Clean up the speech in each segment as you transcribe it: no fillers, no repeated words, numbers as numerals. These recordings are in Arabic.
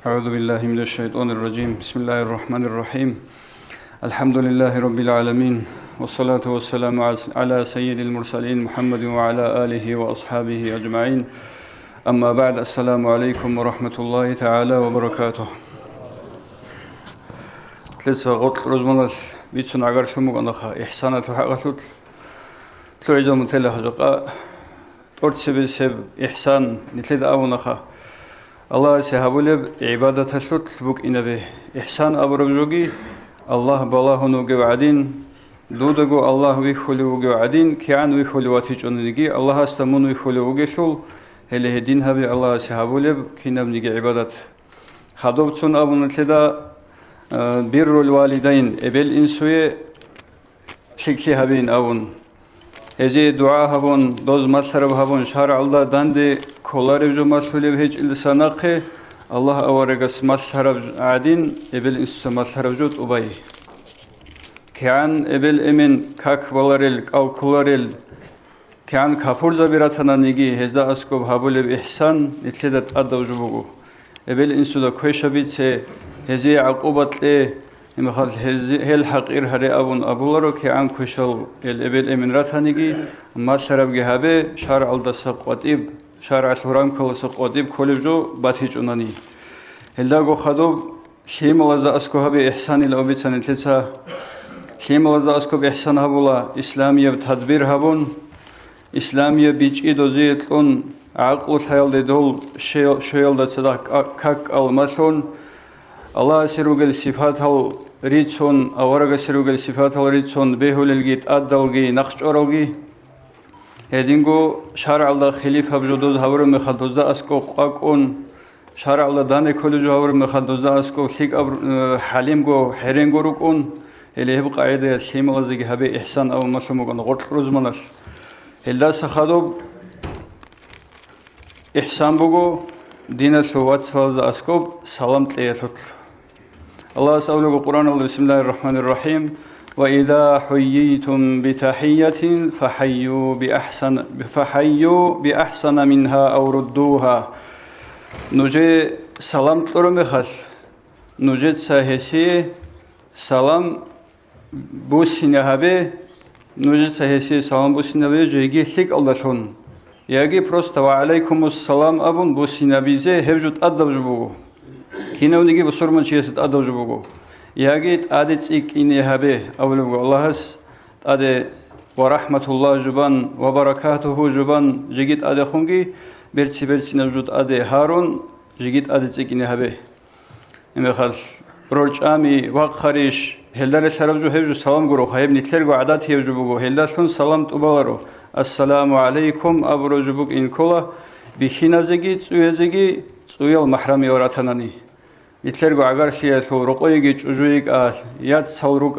أعوذ بالله من الشيطان الرجيم بسم الله الرحمن الرحيم الحمد لله رب العالمين والصلاة والسلام على سيد المرسلين محمد وعلى آله وأصحابه أجمعين أما بعد السلام عليكم ورحمة الله تعالى وبركاته تلسا غطل رزمال بيتسون عقار ثمك أنخا إحسانة حقلت تلعزة متلا حجقا تورتسب سب إحسان نتلد أونخا الله سهبولب عبادة الثلث بوك إنبه إحسان أبرجوجي الله بالله نوجي وعدين دودجو الله ويخلي وجي وعدين كيان ويخلي واتيجونيجي الله استمون ويخلي وجي ثول هله دين هبي الله سهبولب كينب نيجي عبادة خدوبتون أبو نتلدا بر الوالدين إبل إنسوي شكلي هبين أبون هذه دعاء هبون دوز مطلب هبون شرع الله داندي كولاري جو مطلب هج لسانقه الله أورجس مطلب عادين إبل إنسو مطلب جود أبي كان إبل إمن كاك والاريل أو كولاريل كان كافور زبيراتنا نيجي هذا أسكوب هبول بإحسان نتلدت أدو جبوجو إبل إنسو دا كويشة بيتسه هذه عقوبة ليه مخال هل حقير هري أبون أبولارو كان كويشل الإبل إمن راتانيجي مطلب جهابه شرع الله سقطيب شارع الحرام كل سقطيب كل جو باتيج أناني هلا جو خدوب شيم الله أسكوها بإحسان الأبيتان تلسا شيم الله أسكو بإحسان هبولا إسلامية بتدبير هبون إسلامية بيج إدوزيتلون عقل الحيال دول شيل دصدق كك المثلون الله سيروجل صفات هل ريتسون أورج سيروجل صفات هل ريتسون بهول الجيت أدلجي نخش أورجي هدينغو شرع الله خليفة بجدود هور مخدوزا أسكو قاكون شرع الله داني كل جو هور مخدوزا أسكو خيك حليم جو حرينغو ركون اللي هو قاعدة شيم الله زي هبي إحسان أو مسلم وكان غرط روزمناش هلا سخدوب إحسان بوجو دين الثوات صلاة أسكو سلام تليتوت الله سأقول القرآن بسم الله الرحمن الرحيم وإذا حييتم بتحية فحيوا بأحسن منها أو ردوها نجي سلام ترمخل نجي سهسي سلام بوسينا هبه نجي سهسي سلام بوسينا هبه جيجي ثق الله شون يجي просто وعليكم السلام أبون بوسينا بيزه هبجت أدب جبوه كنا ونجي بسرمان شيء أدب جبوه يجد أدت إني هبه أول الله أدي ورحمة الله جبان وبركاته جبان جيد أدي خونجي برتي نوجود أدي هارون جيد أدت إني هبه إمخال برج أمي وقخريش هلال شربجو هبجو سلام جرو خيب نتلرجو عادات هبجو بجو هلالون سلام تبارو السلام عليكم أبرج بق إن كلا بخنازجي تسويزجي تسويل محرمي وراتناني يتلرجو عقار شيء ثو رقيقي تجويك ياد سوروك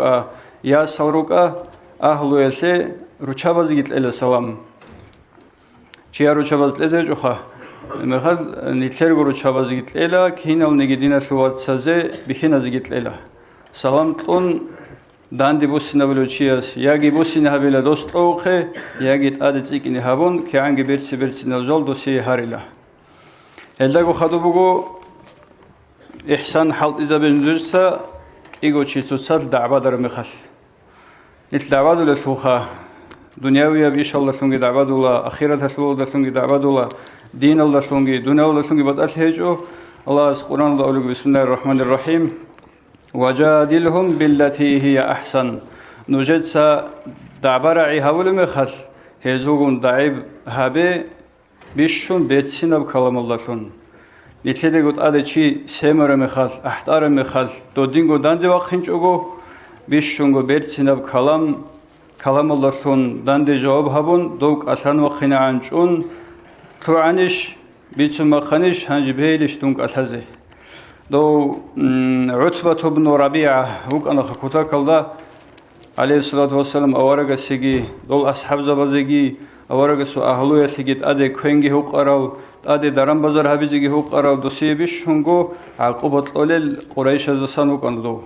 يا سوروك أهلو يلسي رشابز جت إلى سلام شيء رشابز لزجوخا مخال نتلرجو رشابز جت إلى كهينا ونجدينا ثوات سازة بخنا زجت إلى سلام تون داندي بوسنا بلوشياس ياجي بوسنا هبلا دوستوخه ياجي أدتيك إن هبون كعنجي برتي نزول دوسي هاريلا هلا جو خدوبو إحسان حلت إذا بندرسا إيجو تشيسوسات دعوة در مخل نتدعوة ولا ثوخا دنيوية بإن شاء الله ثونجي دعوة ولا أخيرة ثلو ثونجي دعوة ولا دين الله ثونجي دنيا ولا ثونجي بدأت هيجو الله القرآن الله أقول بسم الله الرحمن الرحيم وجادلهم بالتي هي أحسن نوجد سا دعبرعي هول مخل هزوغون دعيب هبه بيشون بيتسينا بكلام الله ثون نتلي قد أدشي سمر مخال أحتار مخال دودينغو داندي وقتنجوغو بيشونغو بيتسينا بكلام الله ثون داندي جواب هبون دوك أثان وقنا عنجون توعنش بيتسو مخانش هنج بيلش دونك أثازي دو عتبة بن ربيعة هوك أنا خكوتاك الله عليه الصلاة والسلام أورغ سيجي دول أصحاب زبازيجي أورغ سو أهلو يتلقيت أدي كوينجي هوك أراو أدي درام بازار هبيجي هوك أراو دوسي بيش هنگو عقوبة لولل قريش زسان هوك أنا دو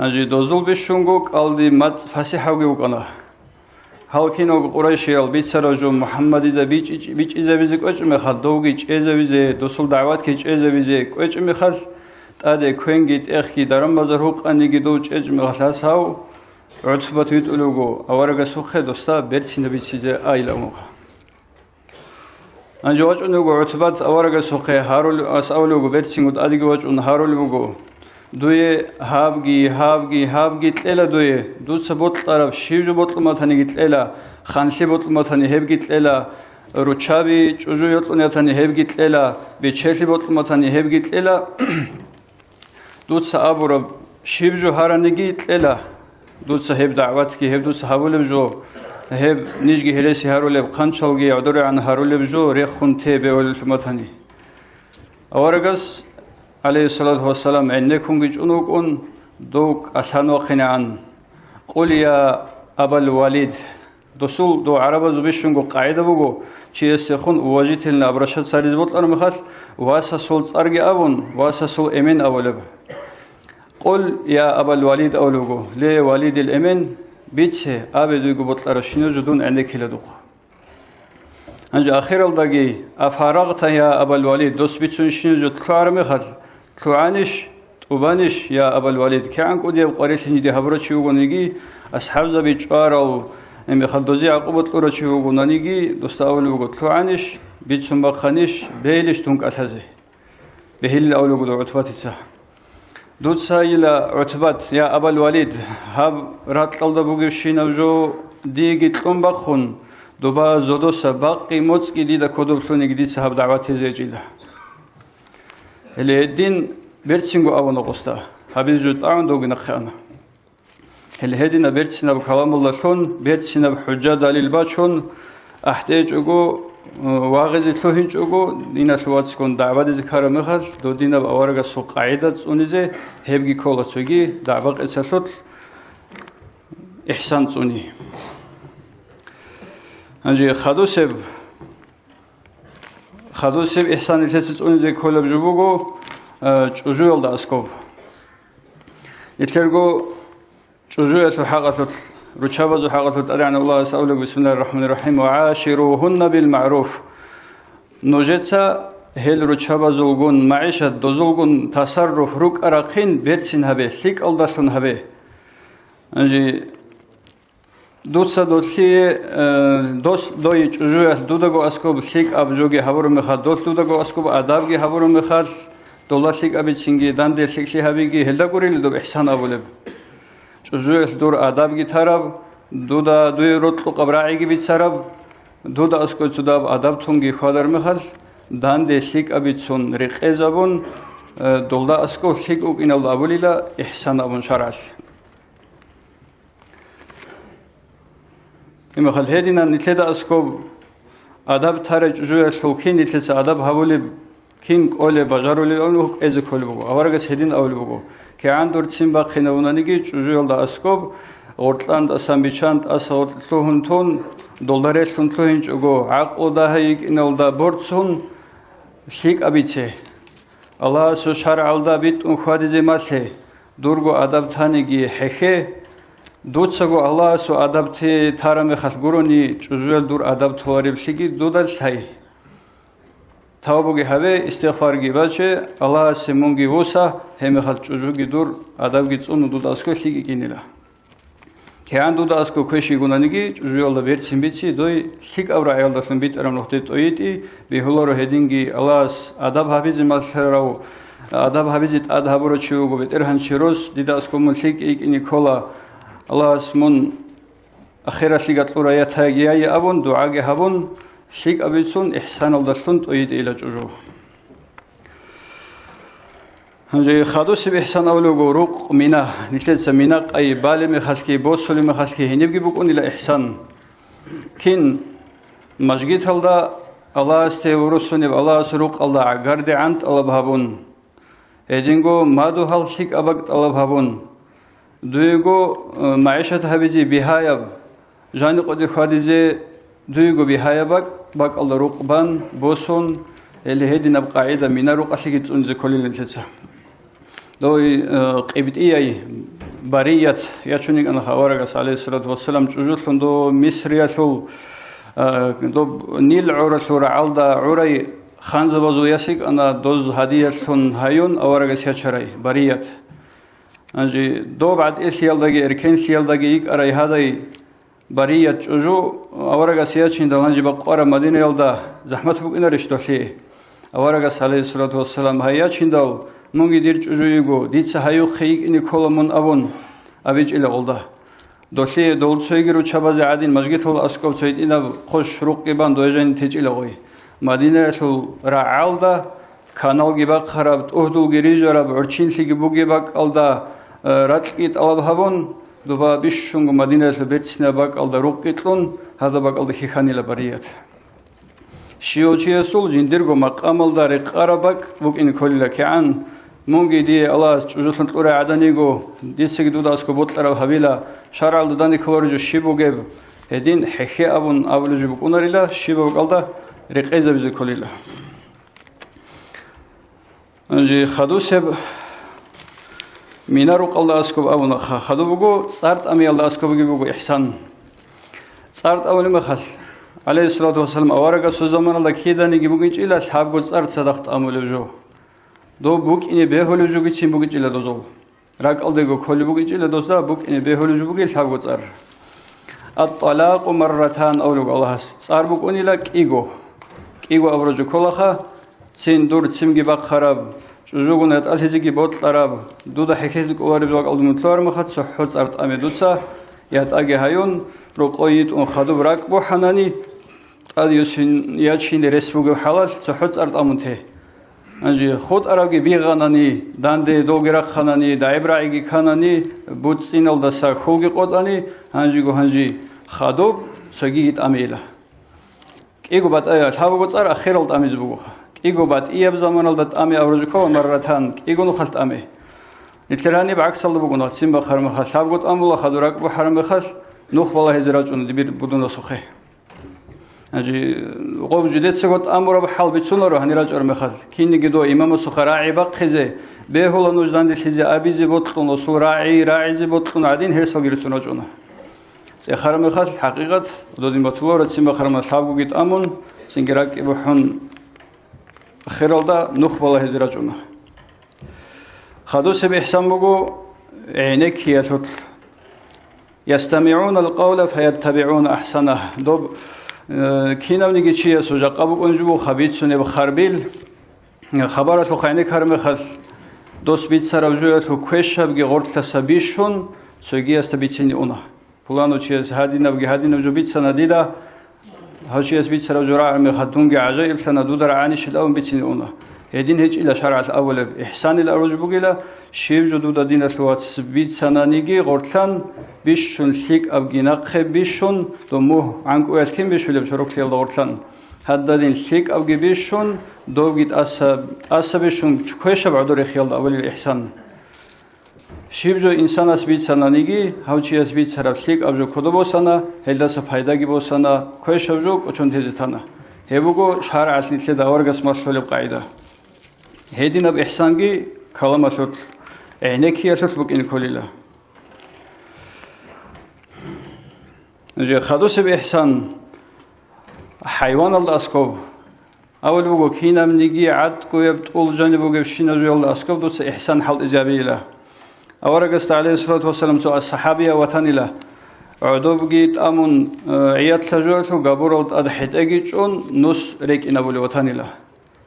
أجي دوزول بيش هنگو قالدي مات فاسي حوغي هوك أنا halkino Qurayshiyal bitsarajo Muhammadi da biç izevizi qoçme xal dogi çezevize dosul davat ki çezevize qoçme xal tade kengit exki daram bazar huqani gido çeçme xalasav utbat yutulugo avaraga suxe dosta berçinde biçize aylamu anjo açunugo utbat avaraga suxe harul asavlugo berçingut adigi açun harulugo duye habgi tlela duye dutsa botl taraf shivju botl matani gitlela khanshi botl matani heb gitlela ruchabi chuju yotl matani heb gitlela becheli botl matani heb gitlela dutsa abura shivju harani gitlela dutsa heb da'vat ki heb dutsa havulev jo heb nijgi helesi harulev khanchalgi adore an harulev jo rekhun tebe ol matani awaragas Aleyhissalatu vesselam ennekum gicunukun dok ashano khinan qul ya abal walid dosul do araba zubishungo qaida bugo chiyesekhun wajitilna abrashat sariz botlar mkhal wasa sol tsargi avun wasa sol emin avulab qul ya abal walid awlugo le walid al emin bitse abedugo botlar shinu judun endekiladu anje akhiraldagi afaragta ya abal walid dos bitsun shinu jud kar mkhal كوانش توبانش يا أبا الوليد كأنك ودي قريش هني هبرتشي وغنيجي أصحاب زبي جارو إم خلدوزي عقوبة قريشي وغنيجي دوستاول وقت كوانش بيتسم بخانش بيلش تونك أتهزه بهيل أول وقت عتبات السه دوت سايلا عتبات يا أبا الوليد هب رات قلدا بوجيشين أوجو ديجي تلون بخون دوبا زودو سباقي موتسكي ديدا كودو تلوني جديد سحب دعوات زيجيلا الهدين برتشنغو أونا قستا هابيز جود أعون دوغنا خانا الهدين برتشنا بكلام الله شون برتشنا بحجة دليل باشون أحتاج أجو واغزي تلوهنج أجو دينا سوات سكون دعوة ذكر مخال دو دينا بأورغا سوق عيدة تسونيزي هبجي كولا سوغي دعوة إساسوت إحسان تسوني أنجي خدوسب إحسان التسس أنزل كل بجوبو جوجول دا أسكوب يتلقو جوجول حقتت رشابة حقتت أدعنا الله سأولك بسم الله الرحمن الرحيم وعاشروهن بالمعروف نوجتسا هل رشابة زلقون معيشة دوزلقون تصرف رك أراقين بيتسن هبه ثيك ألدسن هبه أنجي دوسا دوتلي دوس دوي جوجو دودغو اسكوب ثيك ابجوغي حبر مخال دوس دودغو اسكوب ادابغي حبر مخال دولا ثيك ابيچينغي داندي ثيك شي هابيغي هلدغوريل دو احسان ابولب جوجو دور ادابغي تاراب دودا دوي روتلو قبراعيغي بيساراب دودا اسكو چوداب اداب تونغي خالر مخال داندي ثيك ابيچون ريقزابون دولا اسكو ثيك اوكينال ابوليلا احسان ابون شرعل إما خل هدينا نتلدا أسكوب أدب تارج جوية سلكين نتلس أدب هولي كين قولي بجارو للأولو إذا كل بقو أورجس هدين أول بقو كأن دور تسين باقينا ونانيجي جوية دا أسكوب غورتلاند أسامبيشاند أساوتلوهن تون دولارات لنتلوهن جوجو عقل دا هيك إنه دا بورتسون شيك أبيتة الله سوشار عالدا بيت أنخوادي زي ماله دورجو أدب تانيجي حكي دوتساغو الله سو أدبتي تارامي خلقوروني جوجوال دور أدب تواريب سيجي دودال شاي توابوغي هبه استغفارغي باچه الله سمونغي وسا همي خل جوجوغي دور أدبغي تسونو دود أسكو سيجي كينيلا كيان دود أسكو كوشي غونانيجي جوجوال دا بيت سيمبيتسي دوي سيك أبرا عيال دا سنبيت أرام نختي تويتي بيهولارو هدينغي الله أدب حافظي مالسراو أدب حافظي أدهبورو چيوغو بيت إرهان شيروس ديدا أسكو ملسيك إيك إني كولا الله اسمون أخيرا لقد قرأت هاجي أبون دعاء هبون شيك أبيسون إحسان الدلتون تؤيد إلى جوجو هنجي خادوس بإحسان أولو روق منا نتلت منا أي بالي مخالكي بوصل مخالكي هنبجي بكون إلى إحسان كين مجد هلدا الله استورسوني الله سروق الله عقرد عند الله بهبون إدينغو مادو هل شيك أبقت الله بهبون دويغو معيشة هبيزي بهايب جاني قد خادزي دويغو بهايبك باك الله رقبان بوسون اللي هدي نبقى قاعدة من روق أشيك تنزل كل اللي دوي قيبت إياي برية يشونيك أنا خبرك عليه الصلاة والسلام جوجل دو مصرية دو نيل عورة رعالدا عوري خانز بازو يسيك أنا دوز هدية هايون أورك سيشري برية أنجي دو بعد إسيال دقي إركين سيال دقيق أري هذا برية جوجو أورك سيشين دلانجي بقرة مدينة يلدا زحمة بق إنا رشتوخي أورك عليه الصلاة والسلام هيا شندال نونجي دير جوجو يجو ديت هايو خيق إني كولمون أبون أبيج إلى غلدا دوخي دول سويجرو شباز عادين مجيت هول أسكوب سويت إنا خوش رقيبان دوجين تيج إلى غوي مدينة رعالدا كانال جباق خراب أهدو جريجة رب عرشين سيجي بوجباق ألدا راتلقيت ألب هبون دوبا بيشونغ مدينة بيرتسنا باق ألدا روقيتلون هذا باق ألدا خيخاني لبريات شيوچي سول جندرغو مقام ألدا رقارباق بوك إن كل لكيان مونجي دي الله جوجلن تلوري عدانيغو دي سيجدو داسكو بوتلر هابيلا شارع ألداني كورجو شيبوغيب هدين حخي أبون أولوجي بقوناريلا شيبوغ ألدا رقيزة بزي كوليلا أنجي خدو سب مينارو قلدا أسكوب أبونا خدو بقو صارت أمي الله أسكوب بقو إحسان صارت أولي مخل عليه الصلاة والسلام أورغا سوزمان الله كيدا نيجي بقينج إلا تحابقو صارت صدقت أمولي جو دو بوك إني بيهولي جو بيتشين بقينج إلا دوزول راك ألدقو كولي بقينج إلا دوزدا بوك إني بيهولي جو بقينج تحابقو صار الطلاق مرتان أولوغ الله صار بقوني لك إيغو إيغو أبرجو كلها سين دور تسمجي باق خراب جوجو نت ألهزكي بوت لراب دودا حكيزك أوارب زوج المطلار مخد صحوت أرض أمدوسا يات أجي هايون رقيت أن خدو براك بو حناني قد يسين ياتشين رسبوج حلال صحوت أرض أمنته أنجي خود أراجي بيغاناني داندي دوغرا خاناني دايبراعي خاناني بوتسين الدسا خوجي قداني هنجي خدو سجيت أميله إيجو بات أيه الحبوب صار أخير الد أمي زبوخه إيجو بات إيه بزمان الد أمي أورجكوا مرتان إيجو نخلت أمي نتلاني بعكس الله بقولنا سيم بخار مخال حبوب أم الله خدورك بحرم مخال نخ والله هزراج دبير بدون سخه أجي قوم جديد سقط أمره بحال بتسونه هنيراج أرمخال كيني جدو إمام سخراعي بقخزه به هو نوجدان الخزة أبي زبطلون وسراعي راعي زبطلون عدين هرسل جرسونه جونه خرم خال حقيقة دودين بطلور تسمى خرم الحابو جيت أمون سنجراك يبحون خيرالدا نخ بالله هزراجونه خدوس بإحسان بقو عينك هي تطل يستمعون القول فيتبعون أحسنه دوب كينا ونيجي شيء سوجا قابو أنجو خبيت سنة بخربيل خبرت لخينك خرم خال دوس بيت سرابجويت لكويشة بجي غورت لسبيشون سوجي استبيتيني أونه فلانو چیز هادی نو بیت سندیدا هاشیز بیت سر جرا می خدونگ عجایب سندو در عانیش الاول بیتین اونا هدین هیچ إلى شرع الأول إحسان الأرج بقيلا شيب جدود الدين الثوات بیت سنانیگی قرطان بیشون لیک ابگیناق بیشون دومه عنك وياس كم بیشون لبشروك ليال قرطان هذا دين لیک ابگی بیشون دو بیت أس بیشون چکویش بعدور خیال أول الإحسان شیب جو انسان اس بیت سنانیگی هاوچی اس بیت سرابلیک ابجو کدو بوسانا هلداس فایداگی بوسانا کوش ابجو کچون تیزتانا هبوگو شهر عتلیت داورگس مسئول قاعده هدین اب احسانگی کلامات عینکی اساس بک این کلیلا نجی خدوس باحسان حیوان الاسکوب اول بوگو کینم نگی عد کویب طول جانب بوگو شینجو الاسکوب دوس احسان حل ایجابیلا أورجست عليه الصلاة والسلام سؤال الصحابية وثانيلا عدوب جيت أمون عيات تجوت وجابورت أضحيت أجيتشون نص ريك إن أبو وثانيلا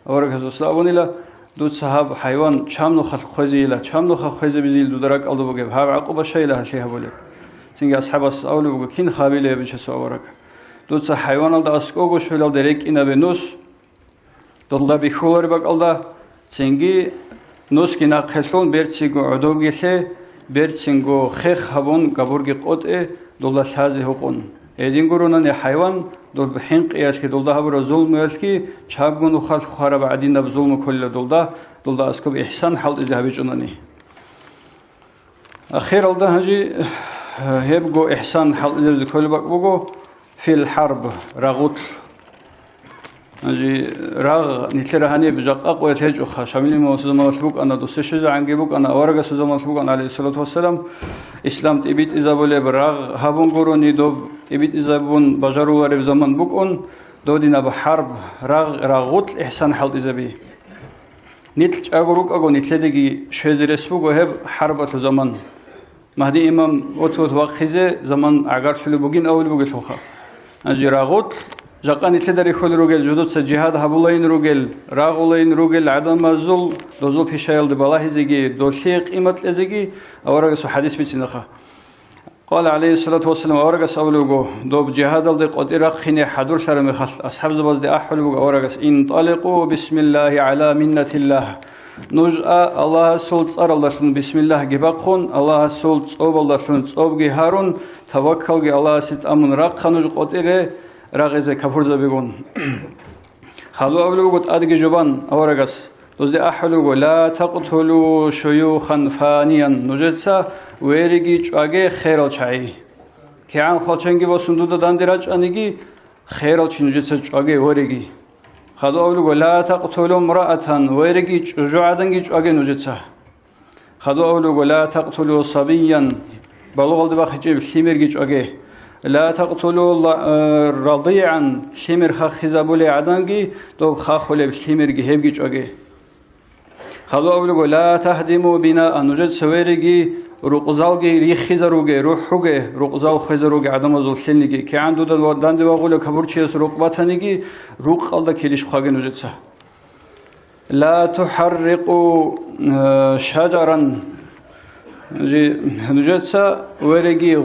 أورجست الصلابونيلا دوت صحاب حيوان شامنو خل خزيلا شامنو خل خزي بزيل دودرك ألدو بجيب هذا عقوبة شيء له شيء هبولك سنج أصحاب الأول بقول كين خابيله بيشسوا أورك دوت حيوان ألدا أسكوب وشويل ألدا ريك إن بنص دوت بيخولر بق ألدا سنجي نوس كنا خلون بيرتشيغو عدوغيله بيرتشيغو خخ هبون غابورغي قوت دولا شازي حقون ادينغورونن حيوان دول بحين قياس كي دولدا هبر ظلم يلكي شابغون خلق خراب عدين بظلم كل دولدا اسكب احسان حل ذهبي جنني اخير الدا هجي هيبغو احسان حل ذهبي كل بقو في الحرب رغوت أجي راغ نتلرهاني بجاق أقوى تهج أخا شامل موسى مطلوب أنا دوسش زعنجي بوك أنا أورجا سوزا مطلوب أنا عليه الصلاة والسلام إسلام تبيت إذا بولي براغ هابون قروني دوب تبيت إذا بون بجارو ورب زمان بوكون دودينا بحرب راغوت إحسان حال إذا بي نتلج أقولك أقول نتلدقي شهزرس بوك وهب حربة زمان مهدي إمام وتوت وقخزة زمان عقار فلو بوجين أول بوجي توخا أجي راغوت جاقان نتلدري خود روجل جدود سجهاد هبولين روجل راغولين روجل عدم مزول دوزول في شايل دبالاه زيجي دوشيق إمت لزيجي أورجس حديث بتشنخا قال عليه الصلاة والسلام أورجس أولوجو دوب جهاد الدي قد إرخني حدور سرم خل أصحاب زباز دي أحول بوج أورجس انطلقوا بسم الله على منة الله نجأ الله سولت صار الله بسم الله جبقون الله سولت صوب الله صوب جهارون توكل الله ست أمن رق نج قد راغزه كفرزه بيقون خلو أولو قد أدق جبان أورجس دوزدي أحلو لا تقتلوا شيوخا فانيا نجتسا ويرجي جواجه خير الشعي كيان خالشنجي وسندود داندراج أنيجي خير الشي نجتسا جواجه ورجي خلو أولو لا تقتلوا امرأة ويرجي جوعدنجي جواجه نجتسا خلو أولو لا تقتلوا صبيا بلوغ الدباخجي بخيمرجي جواجه لا تقتلوا رضيعا شمر خخزابولي عدنجي دوب خاخولي بشمر جهبجي جوجي خلو أولو لا تهدموا بناء نجد سويرجي رقزالجي ريخزروجي روحوجي رقزال خزروجي عدم زول شنيجي كي عنده دان دواغولو كبرشيس رقبتانيجي روق خالدا كيليش خاجي نجدسا لا تحرقوا شجرا نجدسا ويرجي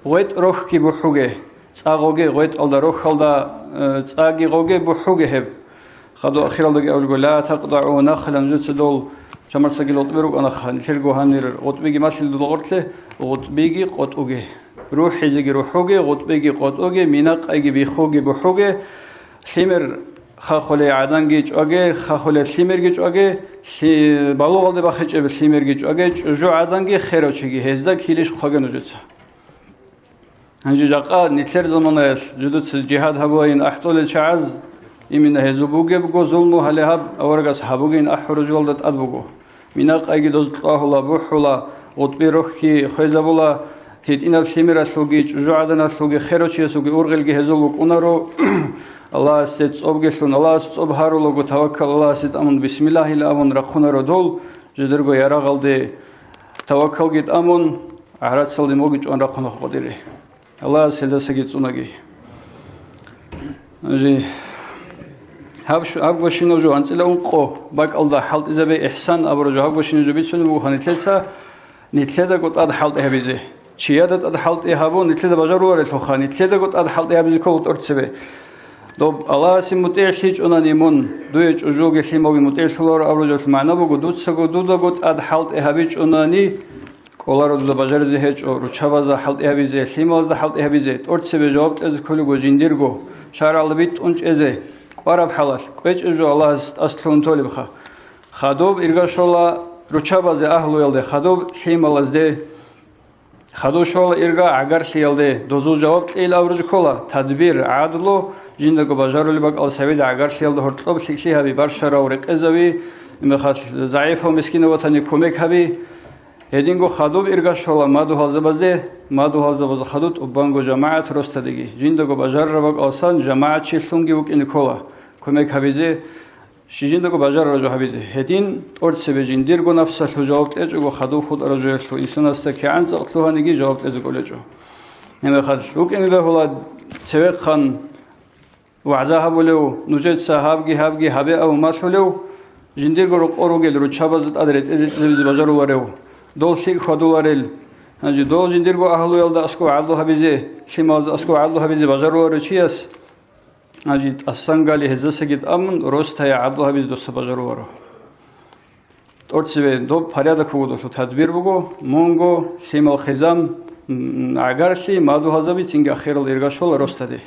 غوت روح كي بحوجه صاغوجه غوت على روح خلدا صاغي غوجه بحوجه هب خدو اخيرا لقي اقول لا تقطعوا نخلا نجس دول شمر سجل اطبرو انا خان تلقو هانير قطبيجي ماشي دلغرتله قطبيجي قطوجه روح زي روحوجه قطبيجي قطوجه مينق ايجي بيخوجه بحوجه خمر خاخولي عدنجي جوجه خاخولي خمرجي جوجه بالو غلد بخچ خمرجي جوجه جو عدنجي خيروچيجي هزدا كيليش خوگه نجس هنجي جاقا نتلر زمانه جدود جهاد هبوين أحطول الشعز إمنا هزبوجه بقو ظلمو هلهب أورجس هبوجين أحرج ولدت أدبوجو مناق أيجي دوز الله لا بوحلا قطبي روحي خيزبولا كيت إن الخمير سوجي جوعدنا سوجي خيروشي سوجي أورغلجي هزلوك أنارو الله سيد أبجلون الله سيد أبهارو لوجو توكل الله سيد أمن بسم الله لا أمن رخونارو دول جدرجو يراغلدي توكل جد أمن عرض سلدي موجج أن رخونه قدره الله سيدا سجد سناجي أجي هاب باشينو جو أنتلا أنقو باك الله حلت إذا بإحسان أبرجو هاب باشينو جو بيتسوني بوخان نتلسا نتلدا قط أد حلت إهبيزه شيادة أد حلت إهابون نتلدا بجارو ورثوخان نتلدا قط أد حلت إهبيزه كوت أرتسبه دوب الله سي متيرشيج أنانيمون دويج أجوج خيموي متيرشلور أبرجو المعنى بقول دوت سجود دودا قط أد حلت إهبيج أناني كولارو دودا بجارزه هج أو رشابازا حلت إهبيزه خيمازا حلت إهبيزه أرتسبه جواب از كلو جنديرجو شارع البيت أنش إزه قرب حلال كويش أجو الله أصلون تولي بخا خدوب إرجع الله رشابازه أهلو يلده خدوب خيمالازده خدو شغل إرجع عقار شيلده دوزو جواب إلى أبرج كلا تدبير عادلو جندگو بجارو لباق أو سويد عقار شيلده هرطلب شيء هبي برشرا ورقزوي مخاط ضعيف ومسكين وطني كوميك هبي هدينگو خدوب إرجع شغل ما دو هالزبازده ما دو هالزباز خدوت وبانگو جماعة رستدگي جندگو بجار لباق أوسان جماعة شيلونگي وك إن كلا كوميك هبيزه شجندگو بجار رجو هبيزه هدين أرد سبجنديرگو نفس الجواب تجو خدو خود رجو يلو إنسان است که عن زقتلوها نگی جواب تزگوله جو نمی خد وک این له ولاد سوق خان وعزاها بولو نوجد صاحبگی هبگی هبه او مسولو جنديرگو رو گل رو چابزت ادرت زبز بجار ورو دول شيء خدو ورل هنجي دول جنديرگو اهلو يلدا اسكو عدو هبيزه شيماز اسكو عدو هبيزه بجار ورو چياس أجد السنغالي هزسجد أمن روستا يعدو هبيز دوست بجارو أرتسبه دو فريادة كودو تدبير بگو مونگو سيمال خزام عگرشي مادو هزابي تينگ أخير الإرغاشول روستا دي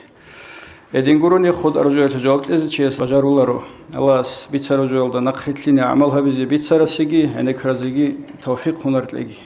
إدينگوروني خود أرجوه تجاوب تيز چيس بجارو لارو الله بيتسارو جوال دا نقريت لين عمل هبيزي بيتسارسيگي هنك رزيگي توفيق هنرت لگي